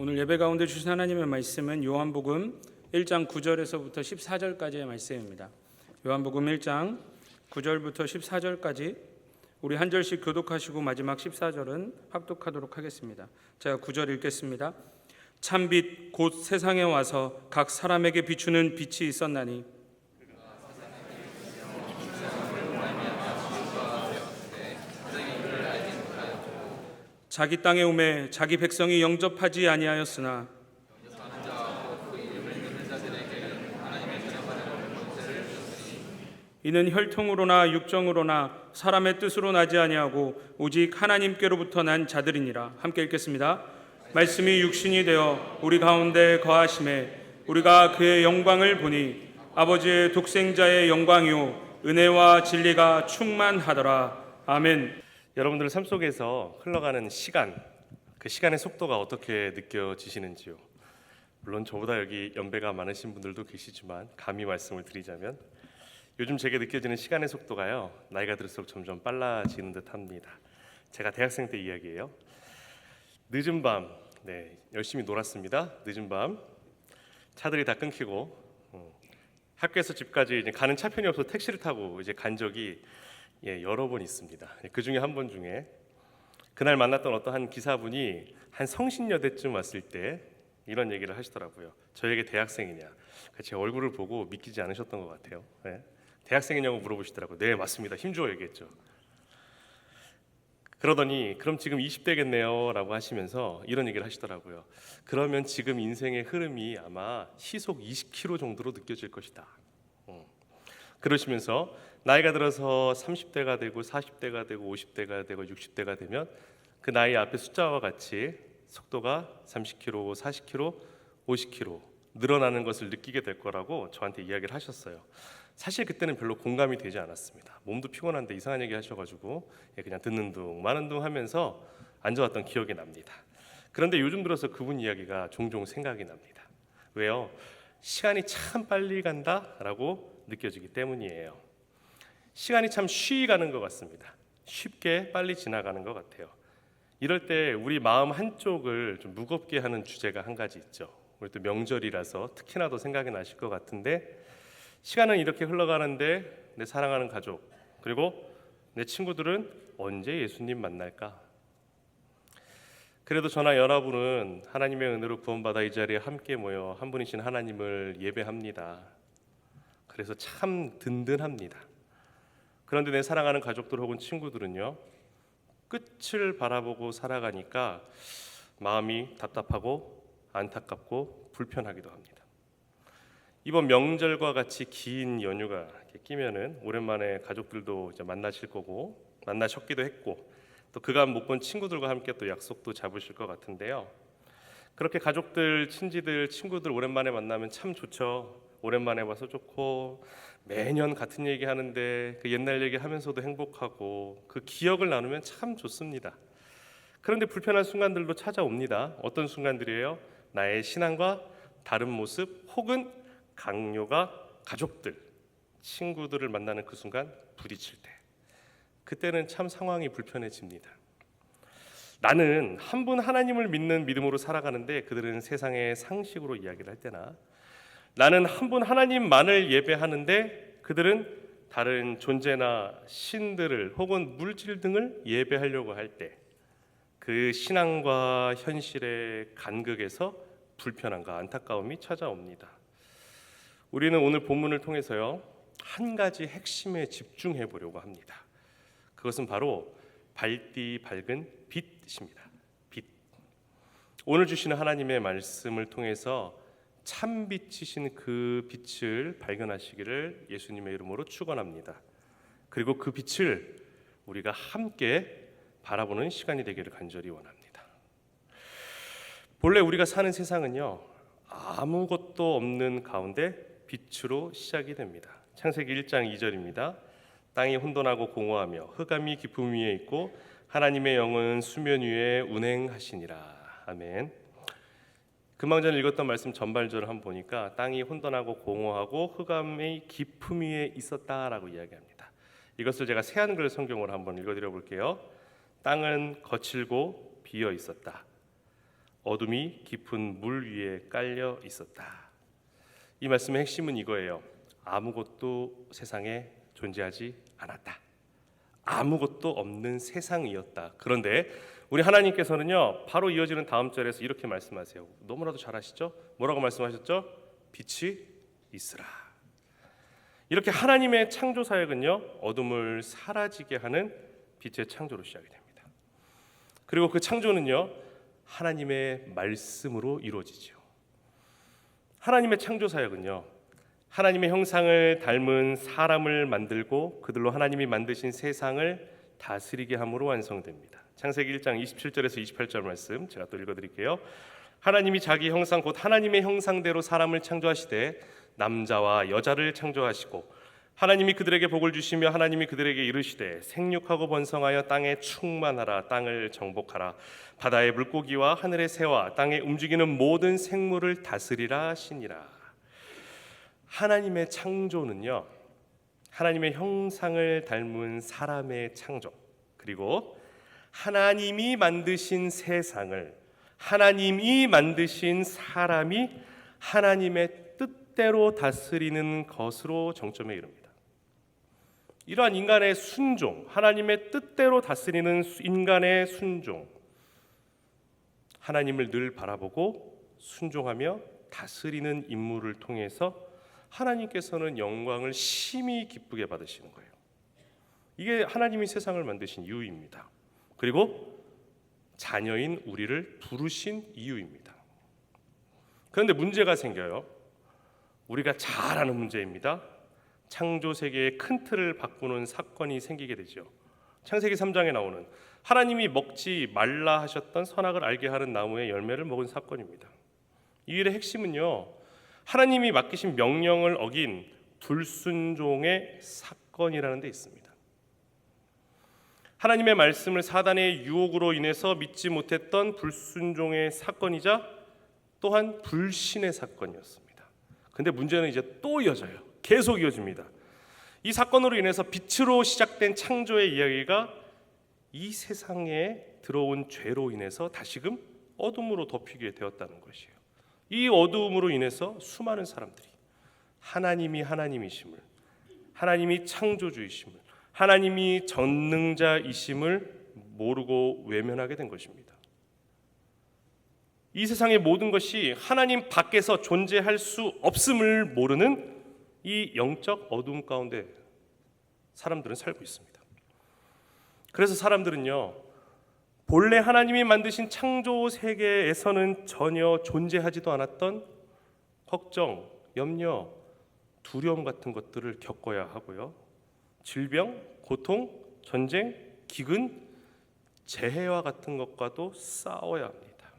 오늘 예배 가운데 주신 하나님의 말씀은 요한복음 1장 9절에서부터 14절까지의 말씀입니다. 요한복음 1장 9절부터 14절까지 우리 한 절씩 교독하시고 마지막 14절은 합독하도록 하겠습니다. 제가 9절 읽겠습니다. 참빛 곧 세상에 와서 각 사람에게 비추는 빛이 있었나니 자기 땅에 오매 자기 백성이 영접하지 아니하였으나 이는 혈통으로나 육정으로나 사람의 뜻으로 나지 아니하고 오직 하나님께로부터 난 자들이니라. 함께 읽겠습니다. 말씀이 육신이 되어 우리 가운데 거하심에 우리가 그의 영광을 보니 아버지의 독생자의 영광이요 은혜와 진리가 충만하더라. 아멘. 여러분들 삶 속에서 흘러가는 시간, 그 시간의 속도가 어떻게 느껴지시는지요? 물론 저보다 여기 연배가 많으신 분들도 계시지만 감히 말씀을 드리자면 요즘 제게 느껴지는 시간의 속도가요, 나이가 들수록 점점 빨라지는 듯합니다. 제가 대학생 때 이야기예요. 늦은 밤, 열심히 놀았습니다. 늦은 밤 차들이 다 끊기고 학교에서 집까지 이제 가는 차편이 없어서 택시를 타고 이제 간 적이 여러 번 있습니다. 그 중에 한 번 중에 그날 만났던 어떤 한 기사분이 한 성신여대쯤 왔을 때 이런 얘기를 하시더라고요. 저에게 대학생이냐? 제 얼굴을 보고 믿기지 않으셨던 것 같아요. 대학생이냐고 물어보시더라고요. 네, 맞습니다. 힘주어 얘기했죠. 그러더니 그럼 지금 20대겠네요 라고 하시면서 이런 얘기를 하시더라고요. 그러면 지금 인생의 흐름이 아마 시속 20km 정도로 느껴질 것이다. 그러시면서 나이가 들어서 30대가 되고 40대가 되고 50대가 되고 60대가 되면 그 나이 앞에 숫자와 같이 속도가 30km, 40km, 50km 늘어나는 것을 느끼게 될 거라고 저한테 이야기를 하셨어요. 사실 그때는 별로 공감이 되지 않았습니다. 몸도 피곤한데 이상한 얘기 하셔가지고 그냥 듣는 둥 마는 둥 하면서 앉아왔던 기억이 납니다. 그런데 요즘 들어서 그분 이야기가 종종 생각이 납니다. 왜요? 시간이 참 빨리 간다라고 느껴지기 때문이에요. 시간이 참 쉬이 가는 것 같습니다. 쉽게 빨리 지나가는 것 같아요. 이럴 때 우리 마음 한쪽을 좀 무겁게 하는 주제가 한 가지 있죠. 우리 또 명절이라서 특히나 더 생각이 나실 것 같은데, 시간은 이렇게 흘러가는데 내 사랑하는 가족 그리고 내 친구들은 언제 예수님 만날까? 그래도 저나 여러분은 하나님의 은혜로 구원받아 이 자리에 함께 모여 한 분이신 하나님을 예배합니다. 그래서 참 든든합니다. 그런데 내 사랑하는 가족들 혹은 친구들은요, 끝을 바라보고 살아가니까 마음이 답답하고 안타깝고 불편하기도 합니다. 이번 명절과 같이 긴 연휴가 끼면은 오랜만에 가족들도 이제 만나실 거고 만나셨기도 했고 또 그간 못 본 친구들과 함께 또 약속도 잡으실 것 같은데요. 그렇게 가족들, 친지들, 친구들 오랜만에 만나면 참 좋죠. 오랜만에 봐서 좋고 매년 같은 얘기 하는데 그 옛날 얘기 하면서도 행복하고 그 기억을 나누면 참 좋습니다. 그런데 불편한 순간들도 찾아옵니다. 어떤 순간들이에요? 나의 신앙과 다른 모습 혹은 강요가 가족들, 친구들을 만나는 그 순간 부딪힐 때, 그때는 참 상황이 불편해집니다. 나는 한 분 하나님을 믿는 믿음으로 살아가는데 그들은 세상의 상식으로 이야기를 할 때나, 나는 한 분 하나님만을 예배하는데 그들은 다른 존재나 신들을 혹은 물질 등을 예배하려고 할 때, 그 신앙과 현실의 간극에서 불편함과 안타까움이 찾아옵니다. 우리는 오늘 본문을 통해서요, 한 가지 핵심에 집중해 보려고 합니다. 그것은 바로 밝디 밝은 빛입니다. 빛. 오늘 주시는 하나님의 말씀을 통해서 참빛이신 그 빛을 발견하시기를 예수님의 이름으로 축원합니다. 그리고 그 빛을 우리가 함께 바라보는 시간이 되기를 간절히 원합니다. 본래 우리가 사는 세상은요, 아무것도 없는 가운데 빛으로 시작이 됩니다. 창세기 1장 2절입니다. 땅이 혼돈하고 공허하며 흑암이 깊음 위에 있고 하나님의 영은 수면 위에 운행하시니라. 아멘. 금방 전에 읽었던 말씀 전반절을 한번 보니까 땅이 혼돈하고 공허하고 흑암의 깊음 위에 있었다라고 이야기합니다. 이것을 제가 새한글 성경으로 한번 읽어드려 볼게요. 땅은 거칠고 비어 있었다. 어둠이 깊은 물 위에 깔려 있었다. 이 말씀의 핵심은 이거예요. 아무것도 세상에 존재하지 않았다. 아무것도 없는 세상이었다. 그런데 우리 하나님께서는요, 바로 이어지는 다음 절에서 이렇게 말씀하세요. 너무나도 잘 아시죠? 뭐라고 말씀하셨죠? 빛이 있으라. 이렇게 하나님의 창조 사역은요, 어둠을 사라지게 하는 빛의 창조로 시작이 됩니다. 그리고 그 창조는요, 하나님의 말씀으로 이루어지죠. 하나님의 창조 사역은요, 하나님의 형상을 닮은 사람을 만들고 그들로 하나님이 만드신 세상을 다스리게 함으로 완성됩니다. 창세기 1장 27절에서 28절 말씀 제가 또 읽어드릴게요. 하나님이 자기 형상 곧 하나님의 형상대로 사람을 창조하시되 남자와 여자를 창조하시고 하나님이 그들에게 복을 주시며 하나님이 그들에게 이르시되 생육하고 번성하여 땅에 충만하라. 땅을 정복하라. 바다의 물고기와 하늘의 새와 땅에 움직이는 모든 생물을 다스리라 하시니라. 하나님의 창조는요, 하나님의 형상을 닮은 사람의 창조, 그리고 하나님이 만드신 세상을 하나님이 만드신 사람이 하나님의 뜻대로 다스리는 것으로 정점에 이릅니다. 이러한 인간의 순종, 하나님의 뜻대로 다스리는 인간의 순종, 하나님을 늘 바라보고 순종하며 다스리는 인물을 통해서 하나님께서는 영광을 심히 기쁘게 받으시는 거예요. 이게 하나님이 세상을 만드신 이유입니다. 그리고 자녀인 우리를 부르신 이유입니다. 그런데 문제가 생겨요. 우리가 잘 아는 문제입니다. 창조 세계의 큰 틀을 바꾸는 사건이 생기게 되죠. 창세기 3장에 나오는 하나님이 먹지 말라 하셨던 선악을 알게 하는 나무의 열매를 먹은 사건입니다. 이 일의 핵심은요, 하나님이 맡기신 명령을 어긴 불순종의 사건이라는 데 있습니다. 하나님의 말씀을 사단의 유혹으로 인해서 믿지 못했던 불순종의 사건이자 또한 불신의 사건이었습니다. 근데 문제는 이제 또 이어져요. 계속 이어집니다. 이 사건으로 인해서 빛으로 시작된 창조의 이야기가 이 세상에 들어온 죄로 인해서 다시금 어둠으로 덮이게 되었다는 것이에요. 이 어두움으로 인해서 수많은 사람들이 하나님이 하나님이심을, 하나님이 창조주이심을, 하나님이 전능자이심을 모르고 외면하게 된 것입니다. 이 세상의 모든 것이 하나님 밖에서 존재할 수 없음을 모르는 이 영적 어둠 가운데 사람들은 살고 있습니다. 그래서 사람들은요, 본래 하나님이 만드신 창조 세계에서는 전혀 존재하지도 않았던 걱정, 염려, 두려움 같은 것들을 겪어야 하고요. 질병, 고통, 전쟁, 기근, 재해와 같은 것과도 싸워야 합니다.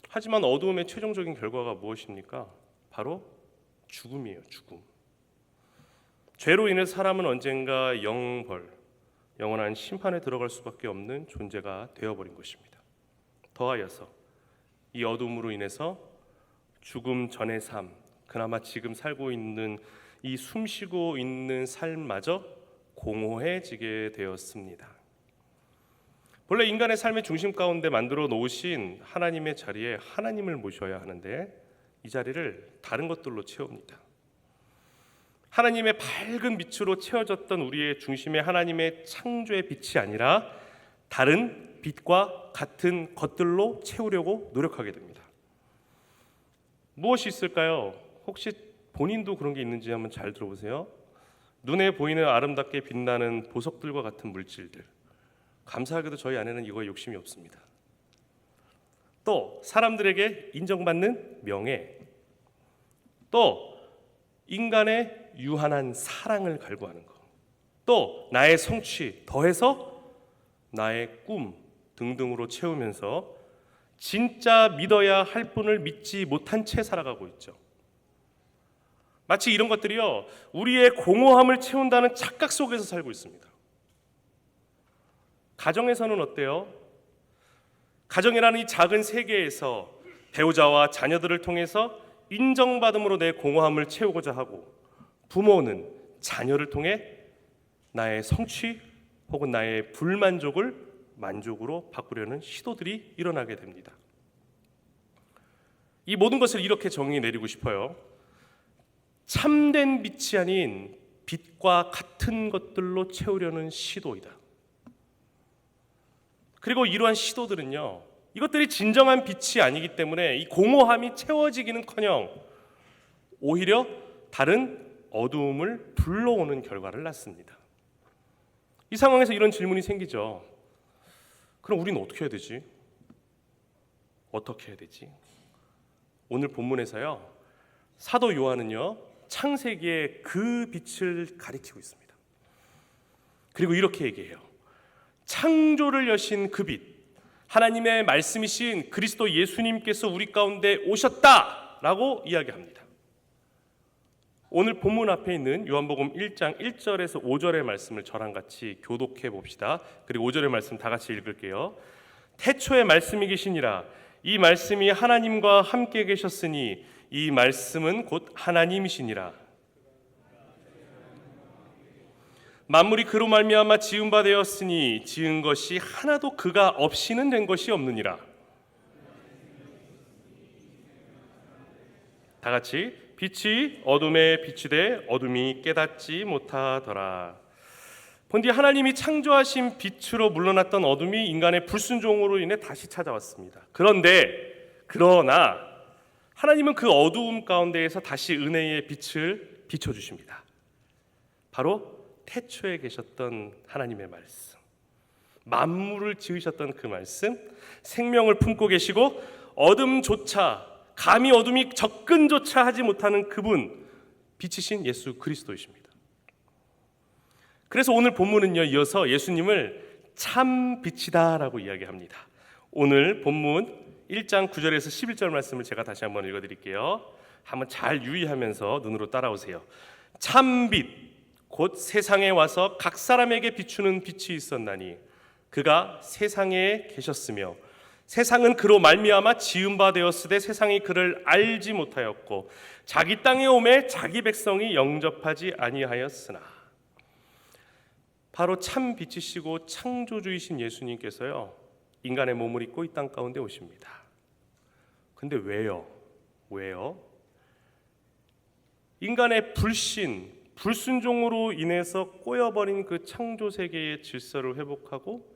하지만 어두움의 최종적인 결과가 무엇입니까? 바로 죽음이에요. 죽음. 죄로 인해 사람은 언젠가 영벌, 영원한 심판에 들어갈 수밖에 없는 존재가 되어버린 것입니다. 더하여서 이 어둠으로 인해서 죽음 전의 삶, 그나마 지금 살고 있는 이 숨쉬고 있는 삶마저 공허해지게 되었습니다. 본래 인간의 삶의 중심 가운데 만들어 놓으신 하나님의 자리에 하나님을 모셔야 하는데 이 자리를 다른 것들로 채웁니다. 하나님의 밝은 빛으로 채워졌던 우리의 중심에 하나님의 창조의 빛이 아니라 다른 빛과 같은 것들로 채우려고 노력하게 됩니다. 무엇이 있을까요? 혹시 본인도 그런 게 있는지 한번 잘 들어보세요. 눈에 보이는 아름답게 빛나는 보석들과 같은 물질들. 감사하게도 저희 안에는 이거에 욕심이 없습니다. 또 사람들에게 인정받는 명예, 또 인간의 유한한 사랑을 갈구하는 것, 또 나의 성취 더해서 나의 꿈 등등으로 채우면서 진짜 믿어야 할 분을 믿지 못한 채 살아가고 있죠. 마치 이런 것들이요, 우리의 공허함을 채운다는 착각 속에서 살고 있습니다. 가정에서는 어때요? 가정이라는 이 작은 세계에서 배우자와 자녀들을 통해서 인정받음으로 내 공허함을 채우고자 하고, 부모는 자녀를 통해 나의 성취 혹은 나의 불만족을 만족으로 바꾸려는 시도들이 일어나게 됩니다. 이 모든 것을 이렇게 정의 내리고 싶어요. 참된 빛이 아닌 빛과 같은 것들로 채우려는 시도이다. 그리고 이러한 시도들은요, 이것들이 진정한 빛이 아니기 때문에 이 공허함이 채워지기는커녕 오히려 다른 어두움을 불러오는 결과를 낳습니다. 이 상황에서 이런 질문이 생기죠. 그럼 우리는 어떻게 해야 되지? 어떻게 해야 되지? 오늘 본문에서요, 사도 요한은요, 창세기의 그 빛을 가리키고 있습니다. 그리고 이렇게 얘기해요. 창조를 여신 그 빛, 하나님의 말씀이신 그리스도 예수님께서 우리 가운데 오셨다라고 이야기합니다. 오늘 본문 앞에 있는 요한복음 1장 1절에서 5절의 말씀을 저랑 같이 교독해 봅시다. 그리고 5절의 말씀 다 같이 읽을게요. 태초에 말씀이 계시니라. 이 말씀이 하나님과 함께 계셨으니 이 말씀은 곧 하나님이시니라. 만물이 그로 말미암아 지은 바 되었으니 지은 것이 하나도 그가 없이는 된 것이 없느니라. 다 같이 빛이 어둠에 비추되 어둠이 깨닫지 못하더라. 본디 하나님이 창조하신 빛으로 물러났던 어둠이 인간의 불순종으로 인해 다시 찾아왔습니다. 그러나 하나님은 그 어두움 가운데에서 다시 은혜의 빛을 비춰주십니다. 바로 태초에 계셨던 하나님의 말씀, 만물을 지으셨던 그 말씀, 생명을 품고 계시고 어둠조차, 감히 어둠이 접근조차 하지 못하는 그분, 빛이신 예수 그리스도이십니다. 그래서 오늘 본문은요, 이어서 예수님을 참 빛이다라고 이야기합니다. 오늘 본문 1장 9절에서 11절 말씀을 제가 다시 한번 읽어드릴게요. 한번 잘 유의하면서 눈으로 따라오세요. 참빛 곧 세상에 와서 각 사람에게 비추는 빛이 있었나니 그가 세상에 계셨으며 세상은 그로 말미암아 지은 바 되었으되 세상이 그를 알지 못하였고 자기 땅에 오매 자기 백성이 영접하지 아니하였으나. 바로 참 빛이시고 창조주이신 예수님께서요, 인간의 몸을 입고 이 땅 가운데 오십니다. 근데 왜요? 인간의 불순종으로 인해서 꼬여버린 그 창조 세계의 질서를 회복하고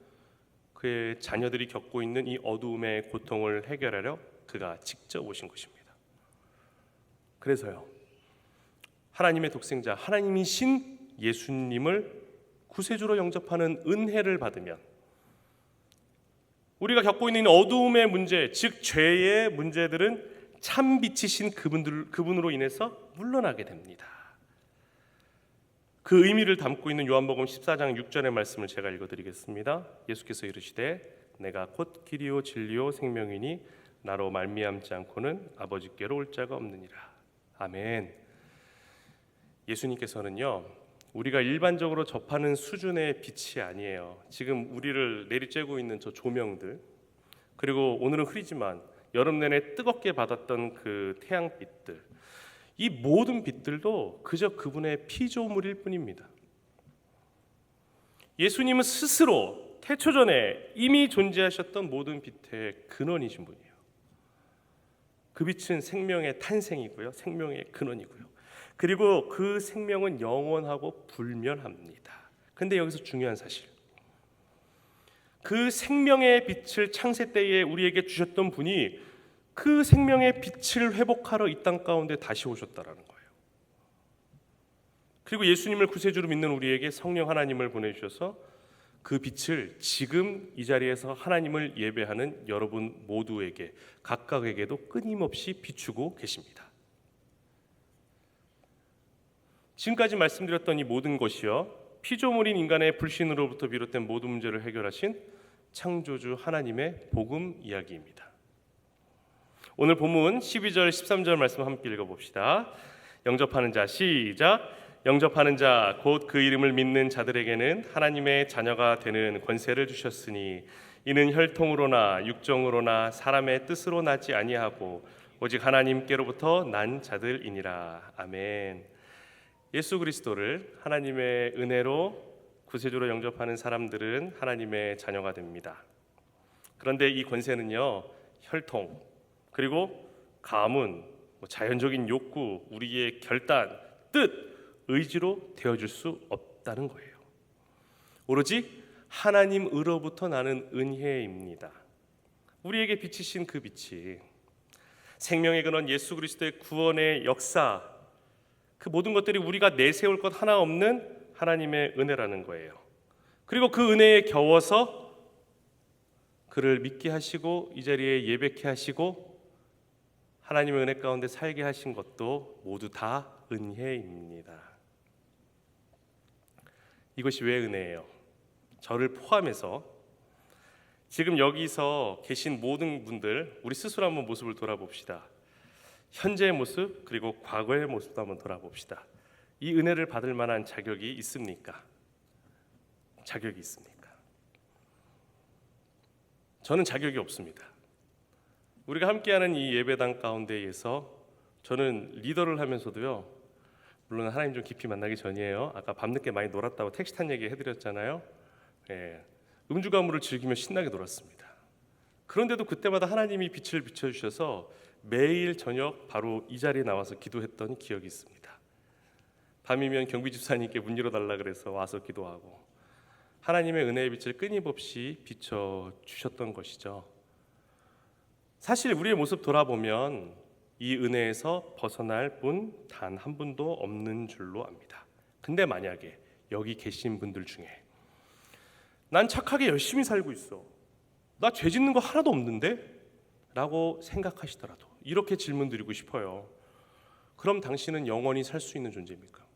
그의 자녀들이 겪고 있는 이 어두움의 고통을 해결하려 그가 직접 오신 것입니다. 그래서요, 하나님의 독생자, 하나님이신 예수님을 구세주로 영접하는 은혜를 받으면 우리가 겪고 있는 어두움의 문제, 즉 죄의 문제들은 참 빛이신 그분으로 인해서 물러나게 됩니다. 그 의미를 담고 있는 요한복음 14장 6절의 말씀을 제가 읽어드리겠습니다. 예수께서 이르시되 내가 곧 길이요 진리요 생명이니 나로 말미암지 않고는 아버지께로 올 자가 없느니라. 아멘. 예수님께서는요, 우리가 일반적으로 접하는 수준의 빛이 아니에요. 지금 우리를 내리쬐고 있는 저 조명들, 그리고 오늘은 흐리지만 여름 내내 뜨겁게 받았던 그 태양빛들, 이 모든 빛들도 그저 그분의 피조물일 뿐입니다. 예수님은 스스로 태초전에 이미 존재하셨던 모든 빛의 근원이신 분이에요. 그 빛은 생명의 탄생이고요, 생명의 근원이고요. 그리고 그 생명은 영원하고 불멸합니다. 근데 여기서 중요한 사실, 그 생명의 빛을 창세 때에 우리에게 주셨던 분이 그 생명의 빛을 회복하러 이 땅 가운데 다시 오셨다라는 거예요. 그리고 예수님을 구세주로 믿는 우리에게 성령 하나님을 보내주셔서 그 빛을 지금 이 자리에서 하나님을 예배하는 여러분 모두에게, 각각에게도 끊임없이 비추고 계십니다. 지금까지 말씀드렸던 이 모든 것이요, 피조물인 인간의 불신으로부터 비롯된 모든 문제를 해결하신 창조주 하나님의 복음 이야기입니다. 오늘 본문 12절 13절 말씀 함께 읽어봅시다. 영접하는 자, 시작. 영접하는 자 곧 그 이름을 믿는 자들에게는 하나님의 자녀가 되는 권세를 주셨으니 이는 혈통으로나 육정으로나 사람의 뜻으로 나지 아니하고 오직 하나님께로부터 난 자들이니라. 아멘. 예수 그리스도를 하나님의 은혜로 구세주로 영접하는 사람들은 하나님의 자녀가 됩니다. 그런데 이 권세는요, 혈통, 그리고 가문, 자연적인 욕구, 우리의 결단, 뜻, 의지로 되어줄 수 없다는 거예요. 오로지 하나님으로부터 나는 은혜입니다. 우리에게 비치신 그 빛이 생명의 근원 예수 그리스도의 구원의 역사, 그 모든 것들이 우리가 내세울 것 하나 없는 하나님의 은혜라는 거예요. 그리고 그 은혜에 겨워서 그를 믿게 하시고 이 자리에 예배케 하시고 하나님의 은혜 가운데 살게 하신 것도 모두 다 은혜입니다. 이것이 왜 은혜예요? 저를 포함해서 지금 여기서 계신 모든 분들, 우리 스스로 한번 모습을 돌아봅시다. 현재의 모습 그리고 과거의 모습도 한번 돌아봅시다. 이 은혜를 받을 만한 자격이 있습니까? 자격이 있습니까? 저는 자격이 없습니다. 우리가 함께하는 이 예배당 가운데에서 저는 리더를 하면서도요, 물론 하나님 좀 깊이 만나기 전이에요. 아까 밤늦게 많이 놀았다고 택시 탄 얘기 해드렸잖아요. 음주 가무를 즐기며 신나게 놀았습니다. 그런데도 그때마다 하나님이 빛을 비춰주셔서 매일 저녁 바로 이 자리에 나와서 기도했던 기억이 있습니다. 밤이면 경비 집사님께 문 열어달라 그래서 와서 기도하고 하나님의 은혜의 빛을 끊임없이 비춰주셨던 것이죠. 사실 우리의 모습 돌아보면 이 은혜에서 벗어날 분 단 한 분도 없는 줄로 압니다. 근데 만약에 여기 계신 분들 중에 난 착하게 열심히 살고 있어, 나 죄 짓는 거 하나도 없는데? 라고 생각하시더라도 이렇게 질문 드리고 싶어요. 그럼 당신은 영원히 살 수 있는 존재입니까?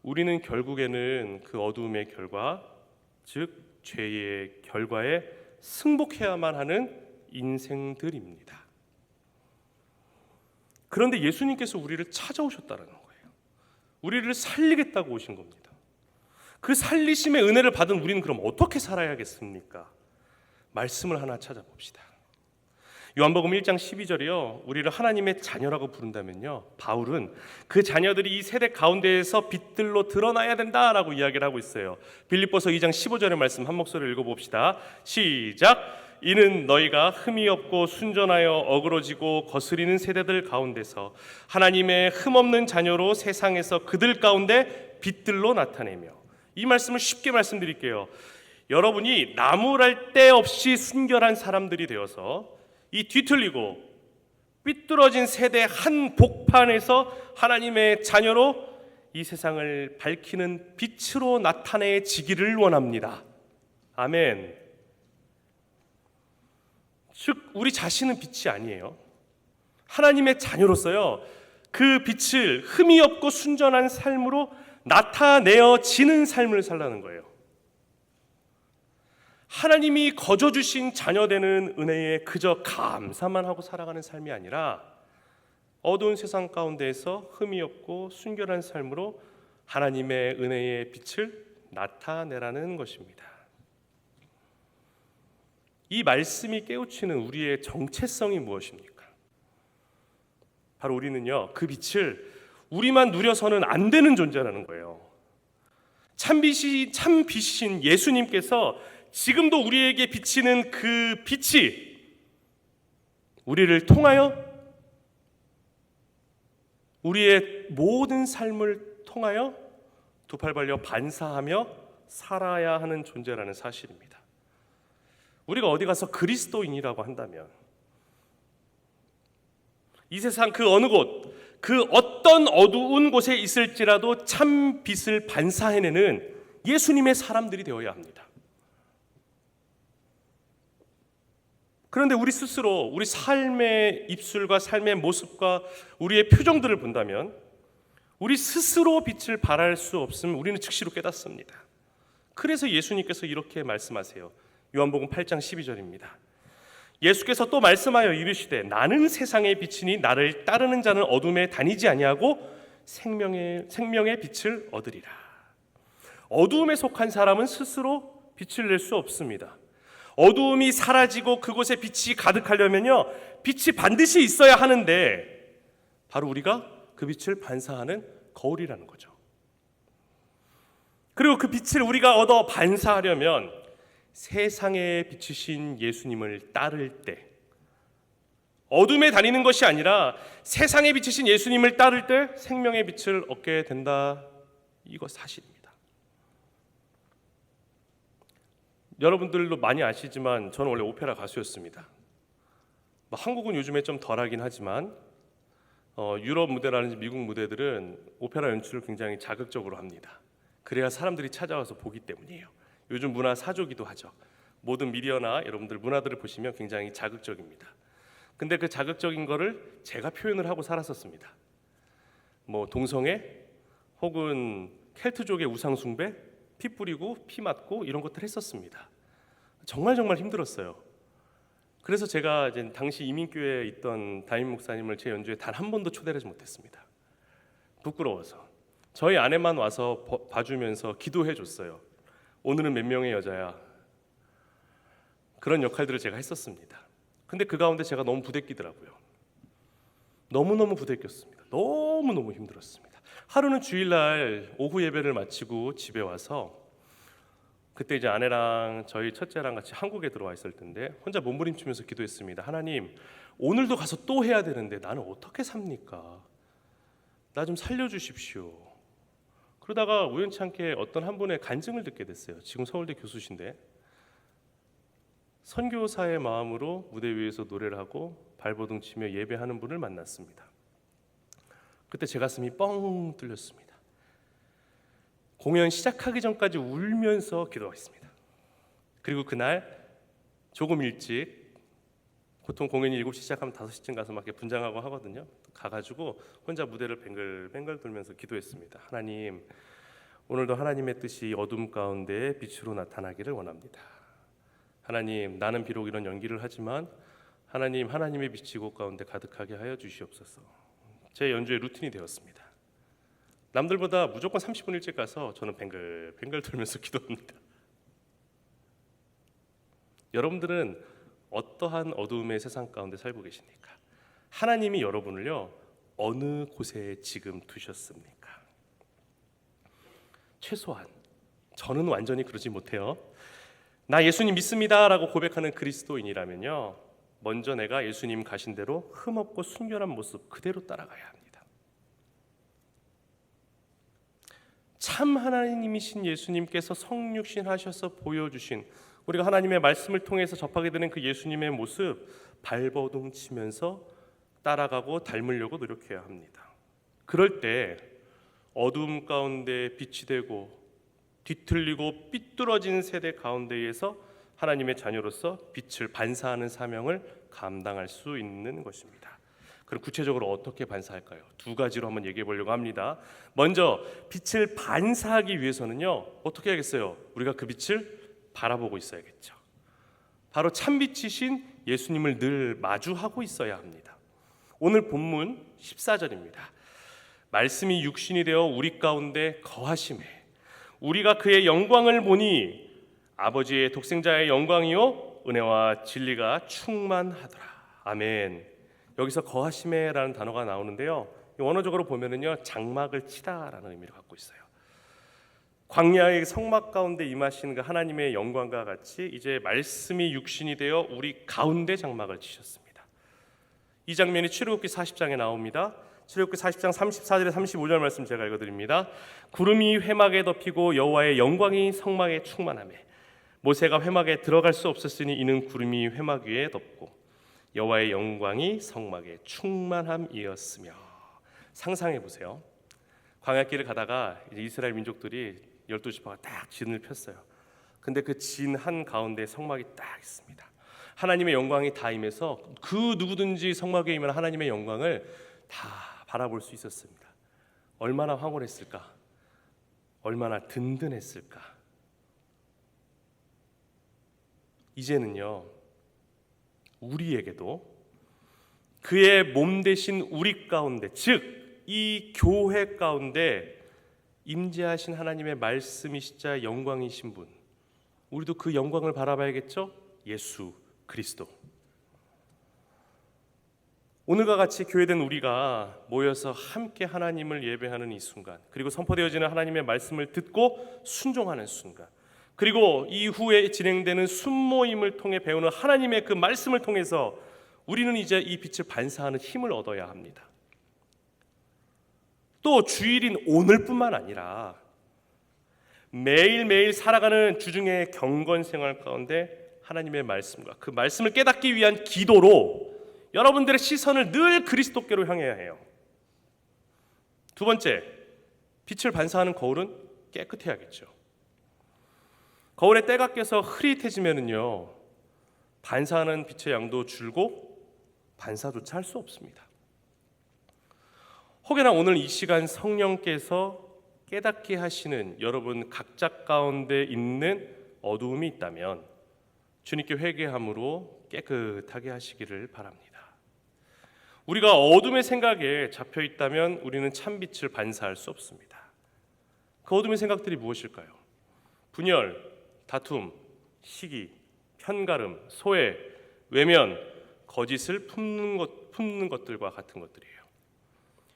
우리는 결국에는 그 어두움의 결과, 즉 죄의 결과에 승복해야만 하는 인생들입니다. 그런데 예수님께서 우리를 찾아오셨다는 거예요. 우리를 살리겠다고 오신 겁니다. 그 살리심의 은혜를 받은 우리는 그럼 어떻게 살아야겠습니까? 말씀을 하나 찾아봅시다. 요한복음 1장 12절이요, 우리를 하나님의 자녀라고 부른다면요, 바울은 그 자녀들이 이 세대 가운데에서 빛들로 드러나야 된다라고 이야기를 하고 있어요. 빌립보서 2장 15절의 말씀 한 목소리로 읽어봅시다. 시작. 이는 너희가 흠이 없고 순전하여 어그러지고 거스리는 세대들 가운데서 하나님의 흠없는 자녀로 세상에서 그들 가운데 빛들로 나타내며. 이 말씀을 쉽게 말씀드릴게요. 여러분이 나무랄 데 없이 순결한 사람들이 되어서 이 뒤틀리고 삐뚤어진 세대 한 복판에서 하나님의 자녀로 이 세상을 밝히는 빛으로 나타내지기를 원합니다. 아멘. 즉 우리 자신은 빛이 아니에요. 하나님의 자녀로서요, 그 빛을 흠이 없고 순전한 삶으로 나타내어지는 삶을 살라는 거예요. 하나님이 거저 주신 자녀되는 은혜에 그저 감사만 하고 살아가는 삶이 아니라 어두운 세상 가운데에서 흠이 없고 순결한 삶으로 하나님의 은혜의 빛을 나타내라는 것입니다. 이 말씀이 깨우치는 우리의 정체성이 무엇입니까? 바로 우리는요, 그 빛을 우리만 누려서는 안 되는 존재라는 거예요. 참 빛이신 예수님께서 지금도 우리에게 비치는 그 빛이 우리를 통하여, 우리의 모든 삶을 통하여 두 팔 벌려 반사하며 살아야 하는 존재라는 사실입니다. 우리가 어디 가서 그리스도인이라고 한다면 이 세상 그 어느 곳, 그 어떤 어두운 곳에 있을지라도 참 빛을 반사해내는 예수님의 사람들이 되어야 합니다. 그런데 우리 스스로 우리 삶의 입술과 삶의 모습과 우리의 표정들을 본다면 우리 스스로 빛을 발할 수 없음을 우리는 즉시로 깨닫습니다. 그래서 예수님께서 이렇게 말씀하세요. 요한복음 8장 12절입니다. 예수께서 또 말씀하여 이르시되 나는 세상의 빛이니 나를 따르는 자는 어둠에 다니지 아니하고 생명의 빛을 얻으리라. 어두움에 속한 사람은 스스로 빛을 낼 수 없습니다. 어두움이 사라지고 그곳에 빛이 가득하려면요, 빛이 반드시 있어야 하는데 바로 우리가 그 빛을 반사하는 거울이라는 거죠. 그리고 그 빛을 우리가 얻어 반사하려면 세상에 비추신 예수님을 따를 때 어둠에 다니는 것이 아니라 세상에 비치신 예수님을 따를 때 생명의 빛을 얻게 된다. 이거 사실입니다. 여러분들도 많이 아시지만 저는 원래 오페라 가수였습니다. 한국은 요즘에 좀 덜하긴 하지만 유럽 무대라든지 미국 무대들은 오페라 연출을 굉장히 자극적으로 합니다. 그래야 사람들이 찾아와서 보기 때문이에요. 요즘 문화 사조기도 하죠. 모든 미디어나 여러분들 문화들을 보시면 굉장히 자극적입니다. 근데 그 자극적인 거를 제가 표현을 하고 살았었습니다. 동성애 혹은 켈트족의 우상 숭배, 피 뿌리고 피 맞고 이런 것들 했었습니다. 정말 힘들었어요. 그래서 제가 이제 당시 이민교회에 있던 담임 목사님을 제 연주에 단 한 번도 초대를 하지 못했습니다. 부끄러워서. 저희 아내만 와서 봐주면서 기도해 줬어요. 오늘은 몇 명의 여자야. 그런 역할들을 제가 했었습니다. 근데 그 가운데 제가 너무 부대끼더라고요. 너무너무 부대꼈습니다. 너무너무 힘들었습니다. 하루는 주일날 오후 예배를 마치고 집에 와서 그때 이제 아내랑 저희 첫째랑 같이 한국에 들어와 있을 텐데 혼자 몸부림치면서 기도했습니다. 하나님, 오늘도 가서 또 해야 되는데 나는 어떻게 삽니까? 나 좀 살려주십시오. 그러다가 우연치 않게 어떤 한 분의 간증을 듣게 됐어요. 지금 서울대 교수신데 선교사의 마음으로 무대 위에서 노래를 하고 발버둥 치며 예배하는 분을 만났습니다. 그때 제 가슴이 뻥 뚫렸습니다. 공연 시작하기 전까지 울면서 기도했습니다. 그리고 그날 조금 일찍, 보통 공연이 7시 시작하면 5시쯤 가서 막 이렇게 분장하고 하거든요. 가가지고 혼자 무대를 뱅글뱅글 돌면서 기도했습니다. 하나님, 오늘도 하나님의 뜻이 어둠 가운데 빛으로 나타나기를 원합니다. 하나님, 나는 비록 이런 연기를 하지만 하나님의 빛이 이곳 가운데 가득하게 하여 주시옵소서. 제 연주의 루틴이 되었습니다. 남들보다 무조건 30분 일찍 가서 저는 뱅글뱅글 돌면서 기도합니다. 여러분들은 어떠한 어두움의 세상 가운데 살고 계십니까? 하나님이 여러분을요 어느 곳에 지금 두셨습니까? 최소한 저는 완전히 그러지 못해요. 나 예수님 믿습니다 라고 고백하는 그리스도인이라면요 먼저 내가 예수님 가신 대로 흠없고 순결한 모습 그대로 따라가야 합니다. 참 하나님이신 예수님께서 성육신하셔서 보여주신 우리가 하나님의 말씀을 통해서 접하게 되는 그 예수님의 모습 발버둥 치면서 따라가고 닮으려고 노력해야 합니다. 그럴 때 어두움 가운데 빛이 되고 뒤틀리고 삐뚤어진 세대 가운데에서 하나님의 자녀로서 빛을 반사하는 사명을 감당할 수 있는 것입니다. 그럼 구체적으로 어떻게 반사할까요? 두 가지로 한번 얘기해 보려고 합니다. 먼저 빛을 반사하기 위해서는요 어떻게 해야겠어요? 우리가 그 빛을 바라보고 있어야겠죠. 바로 참빛이신 예수님을 늘 마주하고 있어야 합니다. 오늘 본문 14절입니다. 말씀이 육신이 되어 우리 가운데 거하심에 우리가 그의 영광을 보니 아버지의 독생자의 영광이요 은혜와 진리가 충만하더라. 아멘. 여기서 거하심에라는 단어가 나오는데요. 원어적으로 보면은요 장막을 치다라는 의미를 갖고 있어요. 광야의 성막 가운데 임하신 그 하나님의 영광과 같이 이제 말씀이 육신이 되어 우리 가운데 장막을 치셨습니다. 이 장면이 출애굽기 40장에 나옵니다. 출애굽기 40장 34절에 35절 말씀 제가 읽어드립니다. 구름이 회막에 덮이고 여호와의 영광이 성막에 충만하매 모세가 회막에 들어갈 수 없었으니 이는 구름이 회막 위에 덮고 여호와의 영광이 성막에 충만함이었으며. 상상해 보세요. 광야길을 가다가 이제 이스라엘 민족들이 12지파가 딱 진을 폈어요. 근데 그 진 한 가운데 성막이 딱 있습니다. 하나님의 영광이 다 임해서 그 누구든지 성막에 임한 하나님의 영광을 다 바라볼 수 있었습니다. 얼마나 황홀했을까? 얼마나 든든했을까? 이제는요 우리에게도 그의 몸 대신 우리 가운데, 즉 이 교회 가운데 임재하신 하나님의 말씀이시자 영광이신 분, 우리도 그 영광을 바라봐야겠죠? 예수 그리스도. 오늘과 같이 교회된 우리가 모여서 함께 하나님을 예배하는 이 순간, 그리고 선포되어지는 하나님의 말씀을 듣고 순종하는 순간, 그리고 이후에 진행되는 순모임을 통해 배우는 하나님의 그 말씀을 통해서 우리는 이제 이 빛을 반사하는 힘을 얻어야 합니다. 또 주일인 오늘뿐만 아니라 매일매일 살아가는 주중의 경건 생활 가운데 하나님의 말씀과 그 말씀을 깨닫기 위한 기도로 여러분들의 시선을 늘 그리스도께로 향해야 해요. 두 번째, 빛을 반사하는 거울은 깨끗해야겠죠. 거울에 때가 껴서 흐릿해지면은요, 반사하는 빛의 양도 줄고 반사조차 할 수 없습니다. 혹여나 오늘 이 시간 성령께서 깨닫게 하시는 여러분 각자 가운데 있는 어두움이 있다면 주님께 회개함으로 깨끗하게 하시기를 바랍니다. 우리가 어둠의 생각에 잡혀 있다면 우리는 참빛을 반사할 수 없습니다. 그 어둠의 생각들이 무엇일까요? 분열, 다툼, 시기, 편가름, 소외, 외면, 거짓을 품는 것들과 같은 것들이에요.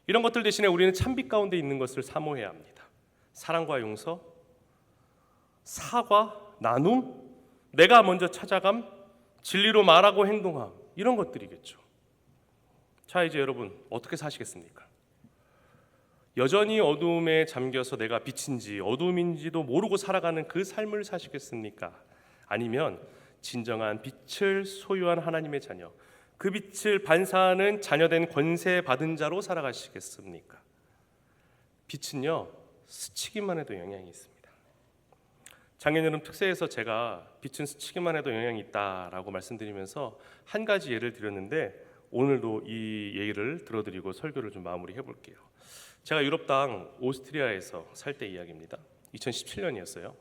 이런 것들 대신에 우리는 참빛 가운데 있는 것을 사모해야 합니다. 사랑과 용서, 사과, 나눔, 내가 먼저 찾아감, 진리로 말하고 행동함, 이런 것들이겠죠. 자, 이제 여러분 어떻게 사시겠습니까? 여전히 어두움에 잠겨서 내가 빛인지 어두움인지도 모르고 살아가는 그 삶을 사시겠습니까? 아니면 진정한 빛을 소유한 하나님의 자녀, 그 빛을 반사하는 자녀된 권세 받은 자로 살아가시겠습니까? 빛은요, 스치기만 해도 영향이 있습니다. 작년 여름 특세에서 제가 빛은 스치기만 해도 영향이 있다라고 말씀드리면서 한 가지 예를 드렸는데 오늘도 이 예를 들어드리고 설교를 좀 마무리해 볼게요. 제가 유럽 땅 오스트리아에서 살 때 이야기입니다. 2017년이었어요.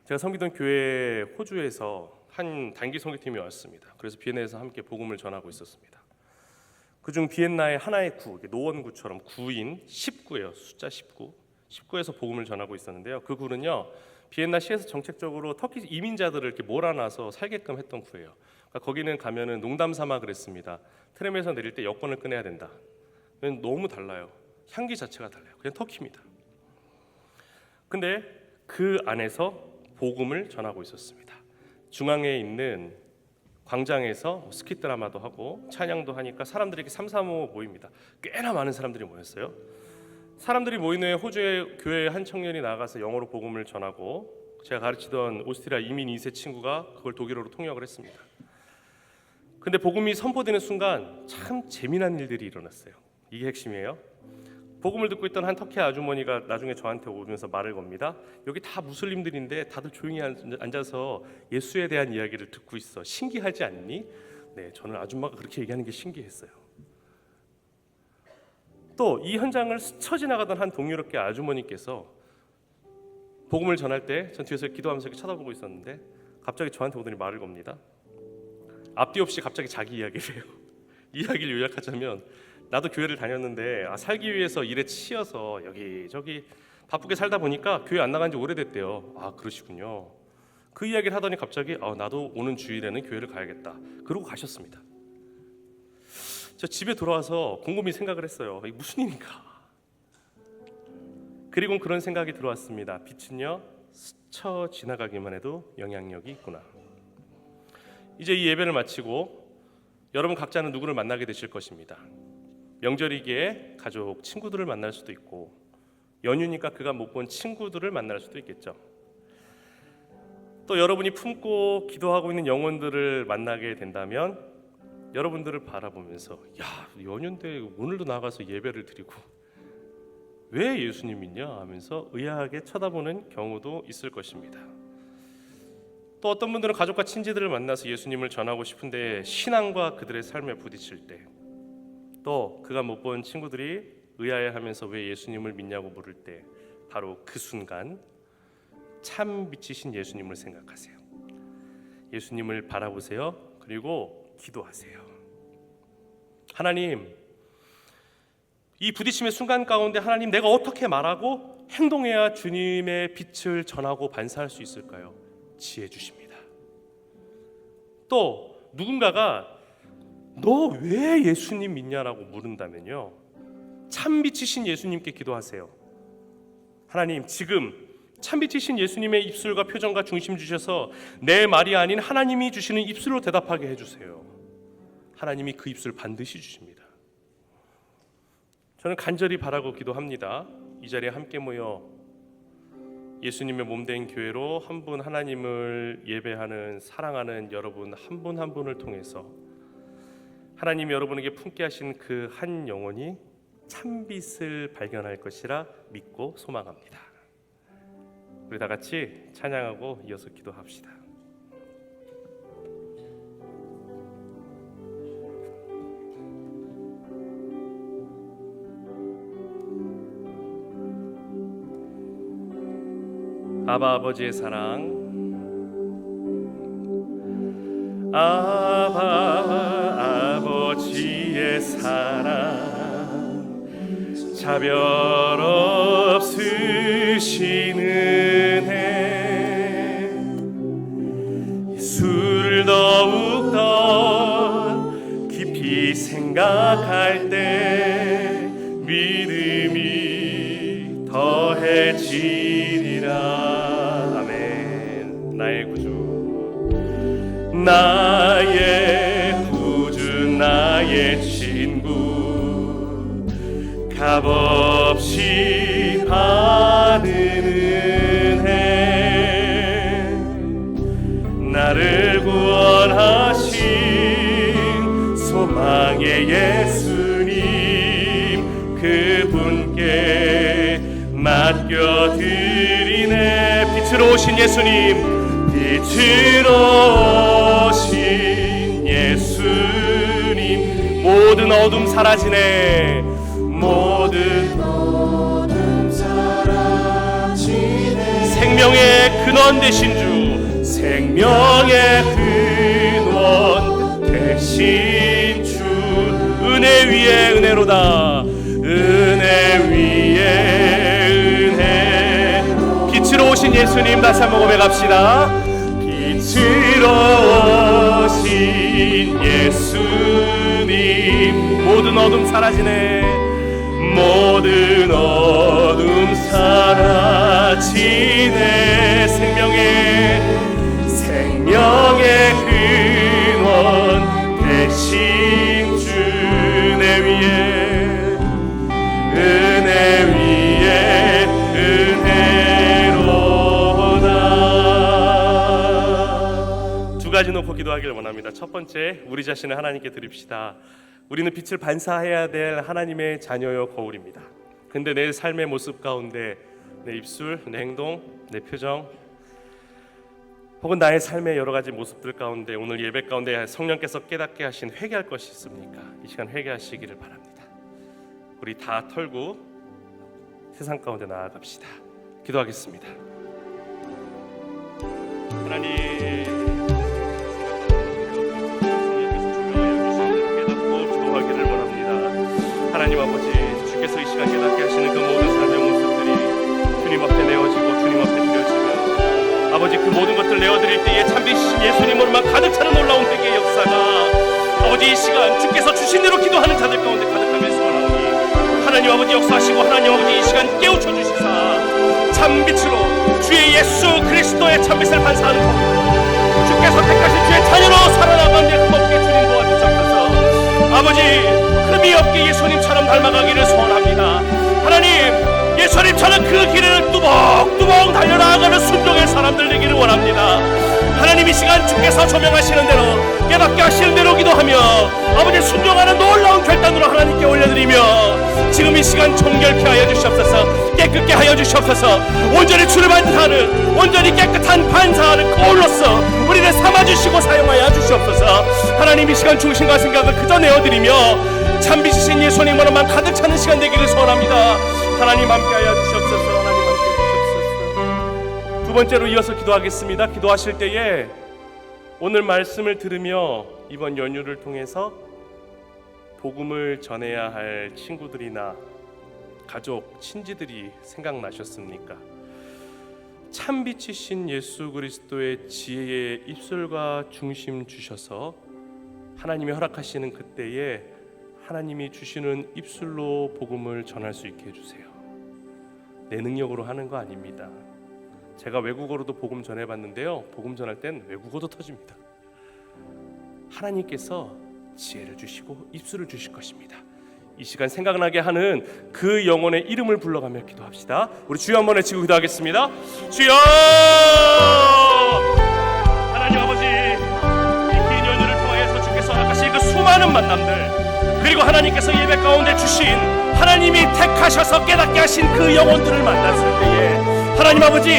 제가 섬기던 교회 호주에서 한 단기 선교팀이 왔습니다. 그래서 비엔나에서 함께 복음을 전하고 있었습니다. 그중 비엔나의 하나의 구, 노원구처럼 구인 19예요. 숫자 19. 19에서 복음을 전하고 있었는데요. 그 구는요, 비엔나 시에서 정책적으로 터키 이민자들을 이렇게 몰아놔서 살게끔 했던 구예요. 그러니까 거기는 가면은 농담 삼아 그랬습니다. 트램에서 내릴 때 여권을 꺼내야 된다. 너무 달라요. 향기 자체가 달라요. 그냥 터키입니다. 근데 그 안에서 복음을 전하고 있었습니다. 중앙에 있는 광장에서 스킷 드라마도 하고 찬양도 하니까 사람들이 이렇게 삼삼오오 모입니다. 꽤나 많은 사람들이 모였어요. 사람들이 모인 후에 호주의 교회 한 청년이 나가서 영어로 복음을 전하고 제가 가르치던 오스트리아 이민 2세 친구가 그걸 독일어로 통역을 했습니다. 근데 복음이 선포되는 순간 참 재미난 일들이 일어났어요. 이게 핵심이에요. 복음을 듣고 있던 한 터키 아주머니가 나중에 저한테 오면서 말을 겁니다. 여기 다 무슬림들인데 다들 조용히 앉아서 예수에 대한 이야기를 듣고 있어. 신기하지 않니? 네, 저는 아줌마가 그렇게 얘기하는 게 신기했어요. 또 이 현장을 스쳐 지나가던 한 동유럽계 아주머니께서 복음을 전할 때 전 뒤에서 기도하면서 이렇게 쳐다보고 있었는데 갑자기 저한테 오더니 말을 겁니다. 앞뒤 없이 갑자기 자기 이야기를 해요. 이야기를 요약하자면 나도 교회를 다녔는데 살기 위해서 일에 치여서 여기저기 바쁘게 살다 보니까 교회 안 나간 지 오래됐대요. 아, 그러시군요. 그 이야기를 하더니 갑자기 나도 오는 주일에는 교회를 가야겠다. 그러고 가셨습니다. 저 집에 돌아와서 곰곰이 생각을 했어요. 이게 무슨 일인가? 그리고 그런 생각이 들어왔습니다. 빛은요, 스쳐 지나가기만 해도 영향력이 있구나. 이제 이 예배를 마치고 여러분 각자는 누구를 만나게 되실 것입니다. 명절이기에 가족, 친구들을 만날 수도 있고 연휴니까 그간 못 본 친구들을 만날 수도 있겠죠. 또 여러분이 품고 기도하고 있는 영혼들을 만나게 된다면 여러분들을 바라보면서 야, 연휴인데 오늘도 나가서 예배를 드리고 왜 예수님 믿냐 하면서 의아하게 쳐다보는 경우도 있을 것입니다. 또 어떤 분들은 가족과 친지들을 만나서 예수님을 전하고 싶은데 신앙과 그들의 삶에 부딪힐 때, 또 그간 못 본 친구들이 의아해하면서 왜 예수님을 믿냐고 물을 때 바로 그 순간 참 빛이신 예수님을 생각하세요. 예수님을 바라보세요. 그리고 기도하세요. 하나님, 이 부딪힘의 순간 가운데 하나님, 내가 어떻게 말하고 행동해야 주님의 빛을 전하고 반사할 수 있을까요? 지혜 주십니다. 또 누군가가 너 왜 예수님 믿냐라고 물은다면요, 참빛이신 예수님께 기도하세요. 하나님, 지금 참빛이신 예수님의 입술과 표정과 중심 주셔서 내 말이 아닌 하나님이 주시는 입술로 대답하게 해주세요. 하나님이 그 입술 반드시 주십니다. 저는 간절히 바라고 기도합니다. 이 자리에 함께 모여 예수님의 몸된 교회로 한 분 하나님을 예배하는 사랑하는 여러분 한 분 한 분을 통해서 하나님이 여러분에게 품게 하신 그 한 영혼이 참빛을 발견할 것이라 믿고 소망합니다. 우리 다 같이 찬양하고 이어서 기도합시다. 아바 아버지의 사랑, 아바 아버지의 사랑, 차별 없으신 은혜, 예수를 더욱더 깊이 생각할 때 믿음이 더해지리라. 나의 구주 나의 친구 값없이 받은 은혜 나를 구원하신 소망의 예수님 그분께 맡겨드리네. 빛으로 오신 예수님, 빛으로 오신 예수님, 모든 어둠 사라지네. 모든 어둠 사라지네. 생명의 근원 되신 주, 생명의 근원 되신 주, 은혜 위에 은혜로다. 은혜 위에 은혜. 빛으로 오신 예수님, 다시 한번 고백합시다. 빛으로 오신 예수님, 모든 어둠 사라지네. 모든 어둠 사라지네. 생명의 근원 되신 주, 은혜 위에 은혜로다. 두 가지 놓고 기도하기를 원합니다. 첫 번째, 우리 자신을 하나님께 드립시다. 우리는 빛을 반사해야 될 하나님의 자녀요 거울입니다. 근데 내 삶의 모습 가운데 내 입술, 내 행동, 내 표정, 혹은 나의 삶의 여러 가지 모습들 가운데 오늘 예배 가운데 성령께서 깨닫게 하신 회개할 것이 있습니까? 이 시간 회개하시기를 바랍니다. 우리 다 털고 세상 가운데 나아갑시다. 기도하겠습니다. 하나님, 하나님 아버지, 주께서 이 시간 깨닫게 하시는 그 모든 삶의 모습들이 주님 앞에 내어지고 주님 앞에 드려지며, 아버지, 그 모든 것들 내어드릴 때에 참되신 예수님으로만 가득 차는 놀라운 회개의 역사가 아버지 이 시간 주께서 주신 대로 기도하는 자들 가운데 가득하길 소원하오니 하나님 아버지 역사하시고 하나님 아버지 이 시간 깨우쳐 주시사 참빛으로 주의 예수 그리스도의 참빛을 반사하는 것, 주께서 택하신 주의 자녀로 살아나가는 데 흠없게 주님 도와주옵소서. 아버지, 흠이 없게 예수님처럼 닮아가기를 소원합니다. 하나님, 예수님처럼 그 길을 뚜벅뚜벅 달려나가는 순종의 사람들 되기를 원합니다. 하나님, 이 시간 주께서 조명하시는 대로 깨닫게 하시는 대로 기도하며 아버지 순종하는 놀라운 결단으로 하나님께 올려드리며 지금 이 시간 정결케 하여 주시옵소서. 깨끗게 하여 주시옵소서. 온전히 주를 반사하는, 온전히 깨끗한 반사하는 거울로서 우리를 삼아주시고 사용하여 주시옵소서. 하나님, 이 시간 중심과 생각을 그저 내어드리며 참빛이신 예수님으로만 가득 차는 시간 되기를 소원합니다. 하나님 함께하여 주시옵소서. 하나님 함께해 주시옵소서. 두 번째로 이어서 기도하겠습니다. 기도하실 때에 오늘 말씀을 들으며 이번 연휴를 통해서 복음을 전해야 할 친구들이나 가족, 친지들이 생각나셨습니까? 참빛이신 예수 그리스도의 지혜의 입술과 중심 주셔서 하나님이 허락하시는 그때에 하나님이 주시는 입술로 복음을 전할 수 있게 해주세요. 내 능력으로 하는 거 아닙니다. 제가 외국어로도 복음 전해봤는데요, 복음 전할 땐 외국어도 터집니다. 하나님께서 지혜를 주시고 입술을 주실 것입니다. 이 시간 생각나게 하는 그 영혼의 이름을 불러가며 기도합시다. 우리 주여 한번 외치고 기도하겠습니다. 주여! 하나님 아버지, 이 긴 연휴를 통하여서 주께서 아까신 그 수많은 만남들, 그리고 하나님께서 예배 가운데 주신 하나님이 택하셔서 깨닫게 하신 그 영혼들을 만났을 때에 하나님 아버지,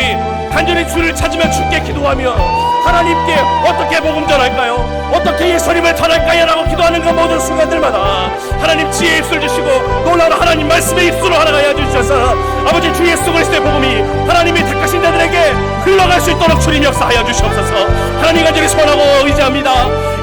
간절히 주를 찾으며 주께 기도하며 하나님께 어떻게 복음 전할까요? 어떻게 예수님을 전할까요? 라고 기도하는 그 모든 순간들마다 하나님 지혜의 입술 주시고 놀라운 하나님 말씀의 입술로 하나가 주셔서 아버지 주 예수 그리스도의 복음이 하나님이 택하신 자들에게 흘러갈 수 있도록 주님 역사하여 주시옵소서. 하나님 간절히 소원하고 의지합니다.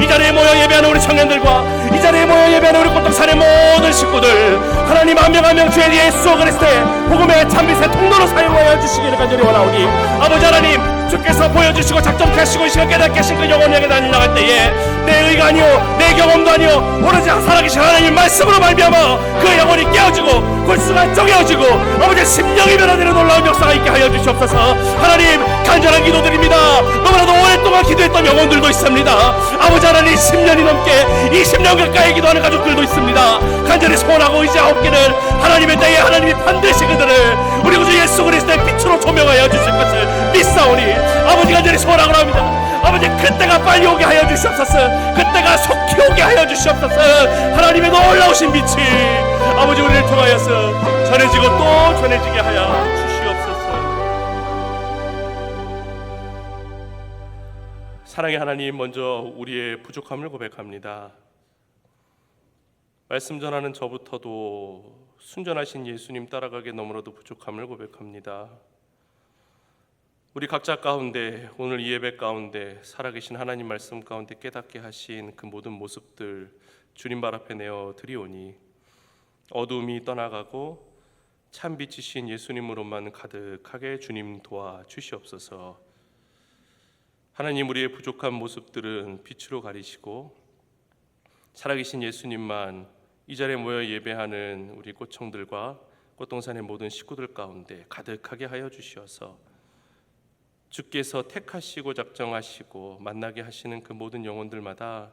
이 자리에 모여 예배하는 우리 청년들과 이 자리에 모여 예배하는 우리 꽃동산의 모든 식구들, 하나님 한 명 한 명 주의 예수 그리스도의 복음의 참빛의 통로로 사용하여 주시기를 간절히 원하오니 아버지 하나님, 주께서 보여주시고 작정케 하시고 이 시간 깨닫게 하신 그 영혼에게 나갈 때에 내 의가 아니오 내 경험도 아니오 오로지 살아계신 하나님 말씀으로 말미암아 그 영혼이 깨어지고 골수가 쪼개어지고 아버지 심령이 변화되는 놀라운 역사가 있게 하여 주시옵소서. 하나님 간절한 기도드립니다. 너무나도 오랫동안 기도했던 영혼들도 있습니다. 아버지 하나님 10년이 넘게 20년 가까이 기도하는 가족들도 있습니다. 간절히 소원하고 의지하옵기를 하나님의 때에 하나님이 반드시 그들을 우리 구주 예수 그리스도의 빛으로 조명하여 주실 것을 믿사오니 아버지 간절히 소원하고 합니다. 아버지 그때가 빨리 오게 하여 주시옵소서. 그때가 속히 오게 하여 주시옵소서. 하나님의 놀라우신 빛이 아버지 우리를 통하여서 전해지고 또 전해지게 하여 주시옵소서. 사랑의 하나님, 먼저 우리의 부족함을 고백합니다. 말씀 전하는 저부터도 순전하신 예수님 따라가기에 너무나도 부족함을 고백합니다. 우리 각자 가운데 오늘 이 예배 가운데 살아계신 하나님 말씀 가운데 깨닫게 하신 그 모든 모습들 주님 발 앞에 내어 드리오니 어두움이 떠나가고 참 빛이신 예수님으로만 가득하게 주님 도와 주시옵소서. 하나님, 우리의 부족한 모습들은 빛으로 가리시고 살아계신 예수님만 이 자리에 모여 예배하는 우리 꽃청들과 꽃동산의 모든 식구들 가운데 가득하게 하여 주시어서 주께서 택하시고 작정하시고 만나게 하시는 그 모든 영혼들마다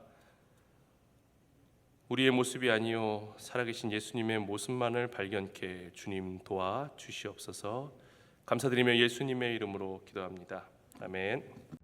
우리의 모습이 아니요 살아계신 예수님의 모습만을 발견케 주님 도와 주시옵소서. 감사드리며 예수님의 이름으로 기도합니다. 아멘.